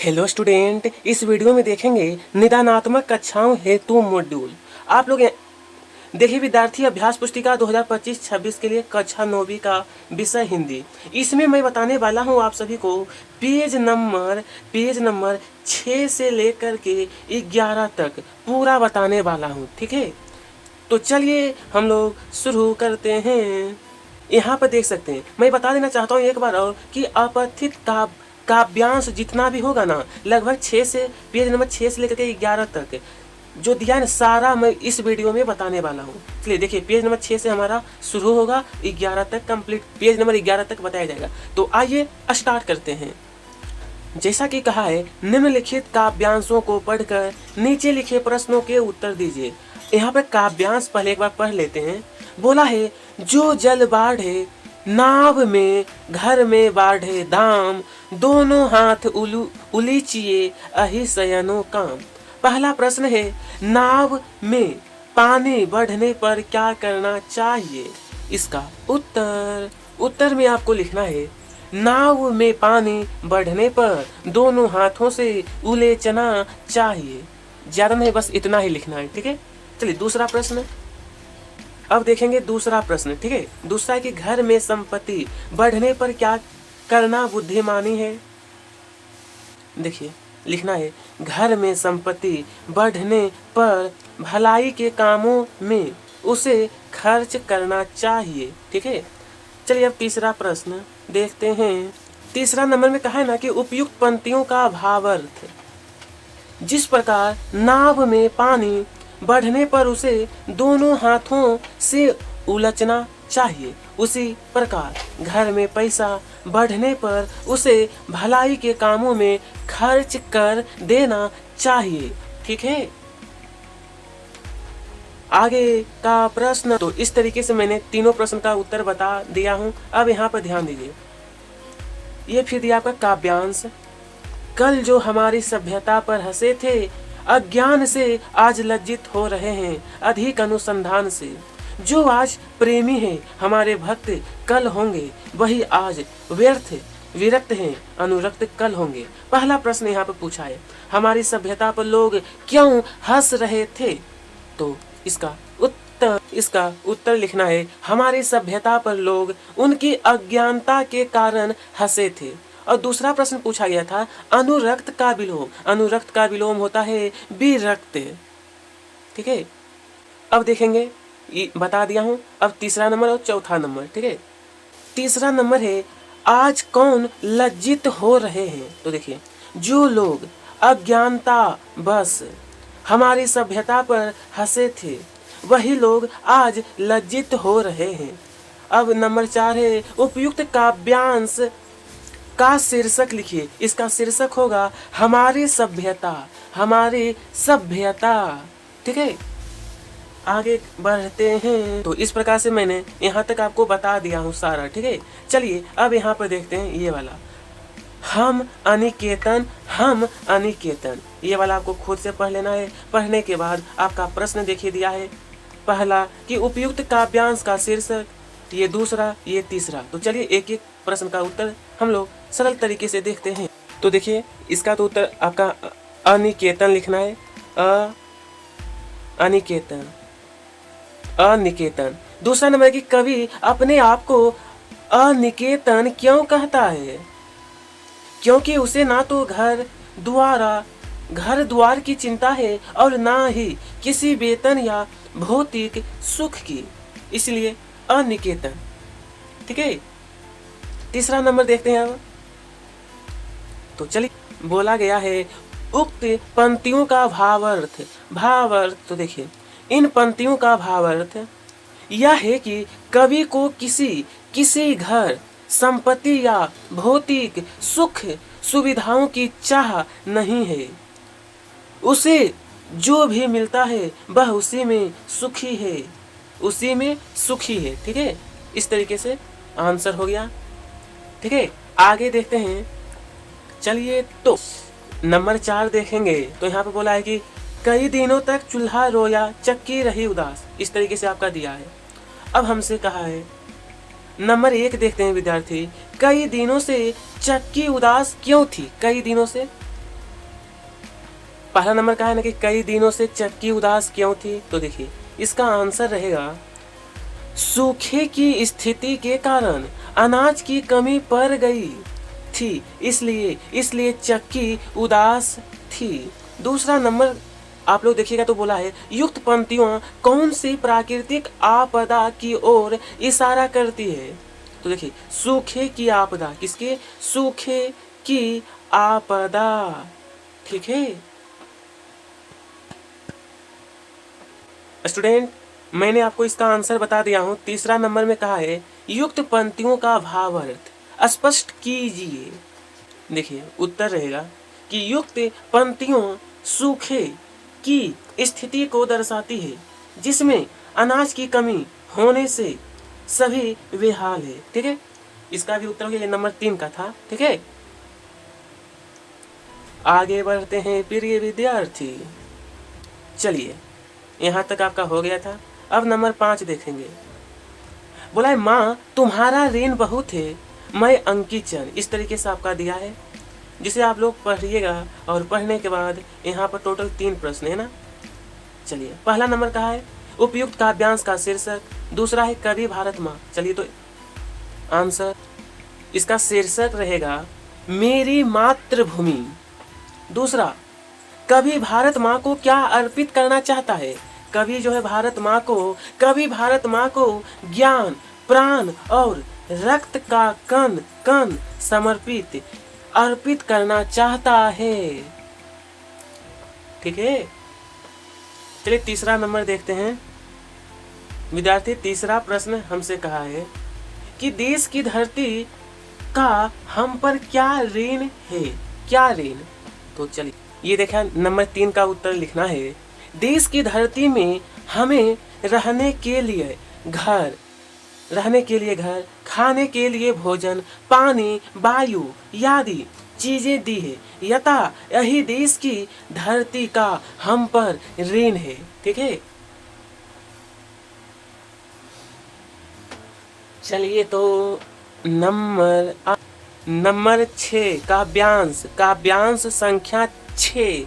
Hello student, इस video में देखेंगे निदानात्मक कक्षाओं हेतु मॉड्यूल। आप लोग देखिए विद्यार्थी अभ्यास पुस्तिका 2025-26 के लिए कक्षा 9वीं का विषय हिंदी। इसमें मैं बताने वाला हूं आप सभी को पेज नंबर 6 से लेकर के 11 तक पूरा बताने वाला हूं, ठीक है। तो चलिए हम लोग शुरू करते हैं। यहाँ पर देख सकते हैं, मैं बता देना चाहता हूँ एक बार और कि अपथित काव्यांश जितना भी होगा ना, लगभग 6 से पेज नंबर 6 से लेकर के 11 तक जो दिया है सारा मैं इस वीडियो में बताने वाला हूँ। चलिए देखिए, पेज नंबर 6 से हमारा शुरू होगा, 11 तक कंप्लीट, पेज नंबर 11 तक बताया जाएगा। तो आइए स्टार्ट करते हैं। जैसा कि कहा है, निम्नलिखित काव्यांशों को पढ़कर नीचे लिखे प्रश्नों के उत्तर दीजिए। यहाँ पे काव्यांश पहले एक बार पढ़ लेते हैं। बोला है, जो जल बाढ़े नाव में घर में बाढ़े दाम, दोनों हाथ उलीचिए अहि शयनो काम। पहला प्रश्न है, नाव में पानी बढ़ने पर क्या करना चाहिए? इसका उत्तर में आपको लिखना है, नाव में पानी बढ़ने पर दोनों हाथों से उलेचना चाहिए। ज्यादा नहीं, बस इतना ही लिखना है, ठीक है। चलिए दूसरा प्रश्न अब देखेंगे। दूसरा प्रश्न, ठीक है, दूसरा है कि घर में संपत्ति बढ़ने पर क्या करना बुद्धिमानी है? देखिए लिखना है, घर में संपत्ति बढ़ने पर भलाई के कामों में उसे खर्च करना चाहिए, ठीक है। चलिए अब तीसरा प्रश्न देखते हैं। तीसरा नंबर में कहा है ना कि उपयुक्त पंक्तियों का भावार्थ। जिस प्रकार नाव में पानी बढ़ने पर उसे दोनों हाथों से उलचना चाहिए, उसी प्रकार घर में पैसा बढ़ने पर उसे भलाई के कामों में खर्च कर देना चाहिए, ठीक है। आगे का प्रश्न, तो इस तरीके से मैंने तीनों प्रश्न का उत्तर बता दिया हूं। अब यहाँ पर ध्यान दीजिए, ये फिर दिया आपका काव्यांश। कल जो हमारी सभ्यता पर हंसे थे, अज्ञान से आज लज्जित हो रहे हैं अधिक अनुसंधान से। जो आज प्रेमी हैं हमारे भक्त कल होंगे, वही आज विरक्त हैं अनुरक्त कल होंगे। पहला प्रश्न यहाँ पर पूछा है, हमारी सभ्यता पर लोग क्यों हंस रहे थे? तो इसका उत्तर लिखना है, हमारी सभ्यता पर लोग उनकी अज्ञानता के कारण हंसे थे। और दूसरा प्रश्न पूछा गया था, अनुरक्त का विलोम होता है विरक्त, ठीक है। अब देखेंगे, बता दिया हूं। अब तीसरा नंबर और चौथा नंबर, ठीक है। तीसरा नंबर है, आज कौन लज्जित हो रहे हैं? तो देखिए, जो लोग अज्ञानता बस हमारी सभ्यता पर हंसे थे, वही लोग आज लज्जित हो रहे हैं। अब नंबर 4 है, उपयुक्त काव्यांश का शीर्षक लिखिए। इसका शीर्षक होगा हमारी सभ्यता, ठीक है। आगे बढ़ते हैं। तो इस प्रकार से मैंने यहाँ तक आपको बता दिया हूँ सारा, ठीक है। चलिए अब यहाँ पर देखते हैं ये वाला, हम अनिकेतन, ये वाला आपको खुद से पढ़ लेना है। पढ़ने के बाद आपका प्रश्न देखिए दिया है, पहला कि उपयुक्त काव्यांश का शीर्षक, ये दूसरा, ये तीसरा। तो चलिए एक एक प्रश्न का उत्तर हम लोग सरल तरीके से देखते हैं। तो देखिए, इसका तो उत्तर आपका अनिकेतन लिखना है, अनिकेतन। दूसरा नंबर की कवि अपने आप को अनिकेतन क्यों कहता है? क्योंकि उसे ना तो घर द्वार की चिंता है और ना ही किसी वेतन या भौतिक सुख की, इसलिए अनिकेतन, ठीक है। तीसरा नंबर देखते हैं अब। तो चलिए, बोला गया है उक्त पंक्तियों का भावार्थ। तो देखिए, इन पंक्तियों का भावार्थ यह है कि कवि को किसी घर संपत्ति या भौतिक सुख सुविधाओं की चाह नहीं है। उसे जो भी मिलता है वह उसी में सुखी है, ठीक है। इस तरीके से आंसर हो गया, ठीक है। आगे देखते हैं। चलिए तो नंबर 4 देखेंगे। तो यहाँ पे बोला है कि कई दिनों तक चूल्हा रोया चक्की रही उदास, इस तरीके से आपका दिया है। अब हमसे कहा है, नंबर 1 देखते हैं विद्यार्थी, कई दिनों से चक्की उदास क्यों थी? कई दिनों से पहला नंबर का है ना कि कई दिनों से चक्की उदास क्यों थी, तो देखिए इसका आंसर रहेगा सूखे की स्थिति के कारण अनाज की कमी पड़ गई थी, इसलिए चक्की उदास थी। दूसरा नंबर आप लोग देखिएगा तो बोला है युक्त पंक्तियां कौन सी प्राकृतिक आपदा की ओर इशारा करती है, तो देखिए सूखे की आपदा, किसके, सूखे की आपदा, ठीक है स्टूडेंट। मैंने आपको इसका आंसर बता दिया हूं। तीसरा नंबर में कहा है युक्त पंक्तियों का भावार्थ स्पष्ट कीजिए। देखिए उत्तर रहेगा कि युक्त पंक्तियों सूखे की स्थिति को दर्शाती है जिसमें अनाज की कमी होने से सभी बेहाल है, ठीक है। इसका भी उत्तर हो गया, नंबर 3 का था, ठीक है। आगे बढ़ते हैं प्रिय विद्यार्थी। चलिए यहाँ तक आपका हो गया था। अब नंबर 5 देखेंगे। बोला है माँ तुम्हारा ऋण बहुत है, मैं अंकित चंद, इस तरीके से आपका दिया है, जिसे आप लोग पढ़िएगा और पढ़ने के बाद यहाँ पर टोटल 3 प्रश्न है ना। चलिए पहला नंबर कहा है उपयुक्त काव्यांश का शीर्षक, दूसरा है कवि भारत माँ। चलिए तो आंसर इसका शीर्षक रहेगा मेरी मातृभूमि। दूसरा कवि भारत माँ को क्या अर्पित करना चाहता है, कवि जो है कवि भारत माँ को ज्ञान, प्राण और रक्त का कण कण समर्पित अर्पित करना चाहता है, ठीक है। चलिए तीसरा नंबर देखते हैं विद्यार्थी। तीसरा प्रश्न हमसे कहा है कि देश की धरती का हम पर क्या ऋण है, क्या ऋण, तो चलिए ये देखा नंबर 3 का उत्तर लिखना है देश की धरती में हमें रहने के लिए घर, खाने के लिए भोजन, पानी, वायु आदि चीजें दी है, यथा यही देश की धरती का हम पर ऋण है, ठीक है। चलिए तो नंबर 6 काव्यांश संख्या 6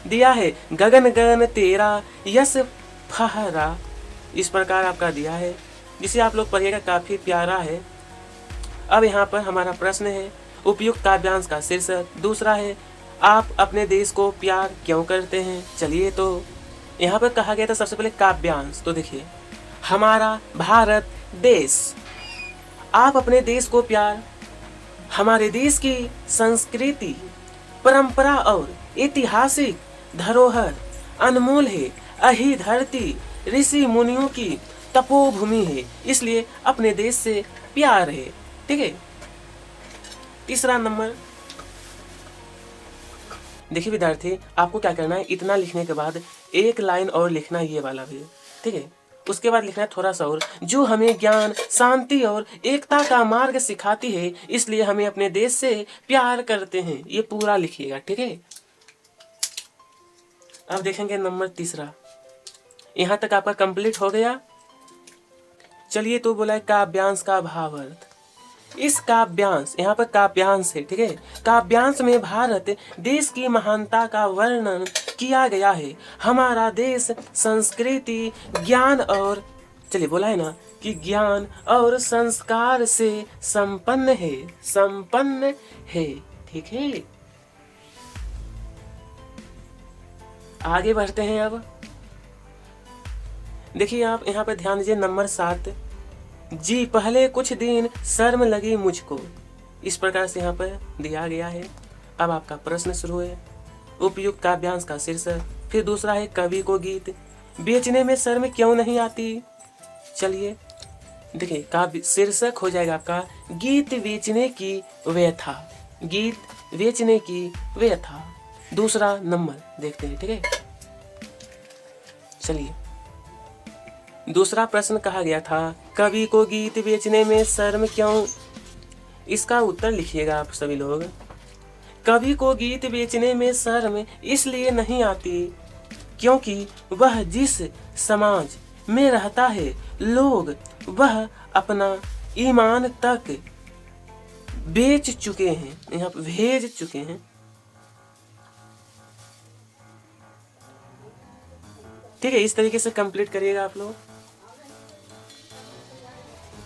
दिया है गगन गगन तेरा यश फहरा, इस प्रकार आपका दिया है, जिसे आप लोग पढ़िएगा, काफी प्यारा है। अब यहाँ पर हमारा प्रश्न है उपयुक्त काव्यांश का शीर्षक, दूसरा है आप अपने देश को प्यार क्यों करते हैं। चलिए तो यहाँ पर कहा गया था सबसे पहले काव्यांश, तो देखिए हमारा भारत देश, आप अपने देश को प्यार, हमारे देश की संस्कृति, परंपरा और ऐतिहासिक धरोहर अनमोल है, यही धरती ऋषि मुनियों की तपोभूमि है, इसलिए अपने देश से प्यार है, ठीक है। तीसरा नंबर देखिए विद्यार्थी, आपको क्या करना है, इतना लिखने के बाद एक लाइन और लिखना है, ये वाला भी, ठीक है। उसके बाद लिखना है थोड़ा सा और, जो हमें ज्ञान, शांति और एकता का मार्ग सिखाती है, इसलिए हमें अपने देश से प्यार करते हैं, ये पूरा लिखिएगा, ठीक है। अब देखेंगे नंबर 3। यहाँ तक आपका कंप्लीट हो गया। चलिए तो बोला है काव्यांश का भावार्थ। इस काव्यांश, यहाँ पर काव्यांश है, ठीक है, काव्यांश में भारत देश की महानता का वर्णन किया गया है। हमारा देश संस्कृति, ज्ञान और, चलिए बोला है ना कि ज्ञान और संस्कार से संपन्न है, ठीक है। आगे बढ़ते हैं। अब देखिए आप यहाँ पर ध्यान दीजिए, नंबर 7 जी पहले कुछ दिन शर्म लगी मुझको, इस प्रकार से यहाँ पर दिया गया है। अब आपका प्रश्न शुरू है उपयुक्त काव्यांश का शीर्षक, फिर दूसरा है कवि को गीत बेचने में शर्म क्यों नहीं आती। चलिए देखिए काव्य शीर्षक हो जाएगा आपका गीत बेचने की व्यथा, गीत बेचने की व्यथा। दूसरा नंबर देखते हैं, ठीक है। चलिए दूसरा प्रश्न कहा गया था कवि को गीत बेचने में शर्म क्यों, इसका उत्तर लिखिएगा आप सभी लोग। कवि को गीत बेचने में शर्म इसलिए नहीं आती क्योंकि वह जिस समाज में रहता है लोग वह अपना ईमान तक बेच चुके हैं, यहाँ भेज चुके हैं। ठीक है, इस तरीके से कंप्लीट करिएगा आप लोग।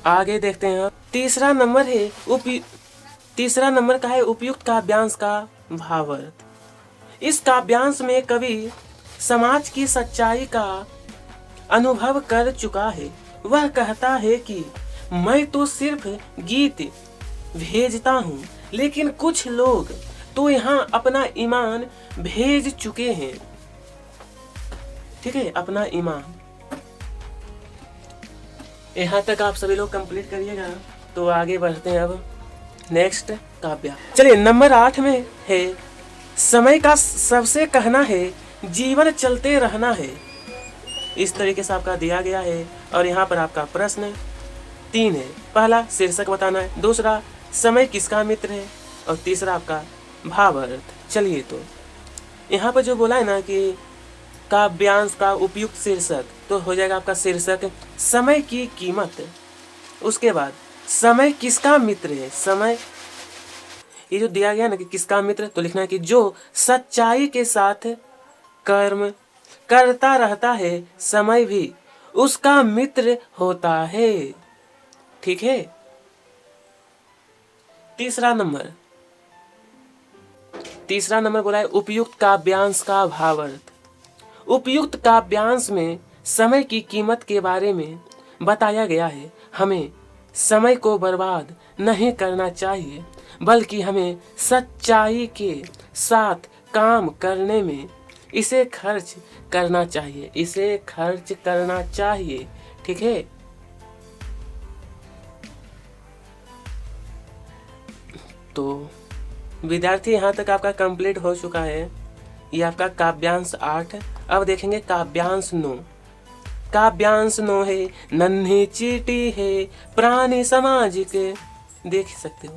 आगे देखते हैं आप। तीसरा नंबर का है उपयुक्त काव्यांश का भावार्थ। इस काव्यांश में कवि समाज की सच्चाई का अनुभव कर चुका है। वह कहता है कि मैं तो सिर्फ गीत भेजता हूँ, लेकिन कुछ लोग तो यहाँ अपना ईमान भेज चुके हैं। ठीक है, अपना ईमान। यहाँ तक आप सभी लोग कंप्लीट करिएगा। तो आगे बढ़ते हैं अब नेक्स्ट काव्य। चलिए, नंबर 8 में है समय का सबसे कहना है जीवन चलते रहना है। इस तरीके से आपका दिया गया है और यहाँ पर आपका प्रश्न 3 है। पहला शीर्षक बताना है, दूसरा समय किसका मित्र है और तीसरा आपका भावार्थ। चलिए, तो यहाँ पर जो बोला है ना कि काव्यांश का उपयुक्त शीर्षक, तो हो जाएगा आपका शीर्षक समय की कीमत। उसके बाद समय किसका मित्र है। समय ये जो दिया गया ना कि किसका मित्र, तो लिखना है कि जो सच्चाई के साथ कर्म करता रहता है, समय भी उसका मित्र होता है। ठीक है। तीसरा नंबर बोला है उपयुक्त काव्यांश का भावार्थ। उपयुक्त काव्यांश में समय की कीमत के बारे में बताया गया है। हमें समय को बर्बाद नहीं करना चाहिए, बल्कि हमें सच्चाई के साथ काम करने में इसे खर्च करना चाहिए। ठीक है। तो विद्यार्थी, यहाँ तक आपका कंप्लीट हो चुका है। ये आपका काव्यांश 8। अब देखेंगे काव्यांश 9। काव्यांश 9 है नन्ही चीटी है प्राणी सामाजिक। देख सकते हो।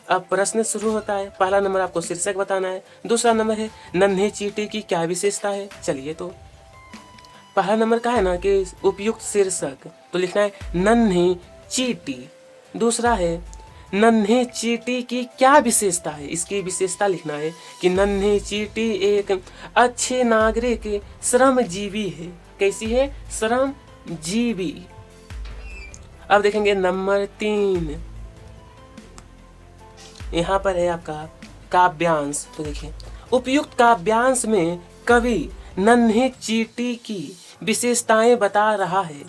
अब प्रश्न शुरू होता है। पहला नंबर आपको शीर्षक बताना है, दूसरा नंबर है नन्ही चीटी की क्या विशेषता है। चलिए, तो पहला नंबर का है ना कि उपयुक्त शीर्षक, तो लिखना है नन्ही चीटी। दूसरा है नन्ही चीटी की क्या विशेषता है। इसकी विशेषता लिखना है कि नन्ही चीटी एक अच्छे नागरिक श्रमजीवी है। कैसी है? श्रमजीवी। अब देखेंगे नंबर 3। यहाँ पर है आपका काव्यांश। तो देखिए, उपयुक्त काव्यांश में कवि नन्ही चीटी की विशेषताएं बता रहा है।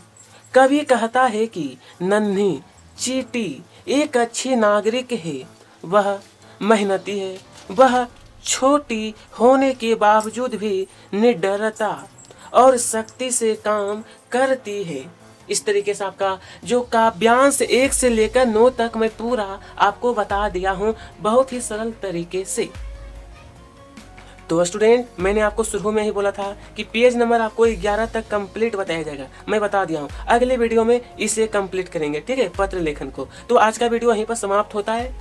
कवि कहता है कि नन्ही चीटी एक अच्छी नागरिक है, वह मेहनती है, वह छोटी होने के बावजूद भी निडरता और शक्ति से काम करती है। इस तरीके से आपका जो काव्यांश 1 से लेकर 9 तक मैं पूरा आपको बता दिया हूँ, बहुत ही सरल तरीके से। तो स्टूडेंट, मैंने आपको शुरू में ही बोला था कि पेज नंबर आपको 11 तक कंप्लीट बताया जाएगा। मैं बता दिया हूँ, अगले वीडियो में इसे कंप्लीट करेंगे। ठीक है, पत्र लेखन को। तो आज का वीडियो यहीं पर समाप्त होता है।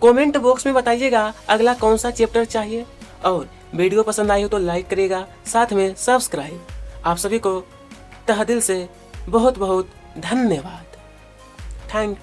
कमेंट बॉक्स में बताइएगा अगला कौन सा चैप्टर चाहिए, और वीडियो पसंद आई हो तो लाइक करिएगा, साथ में सब्सक्राइब। आप सभी को तहे दिल से बहुत बहुत धन्यवाद। थैंक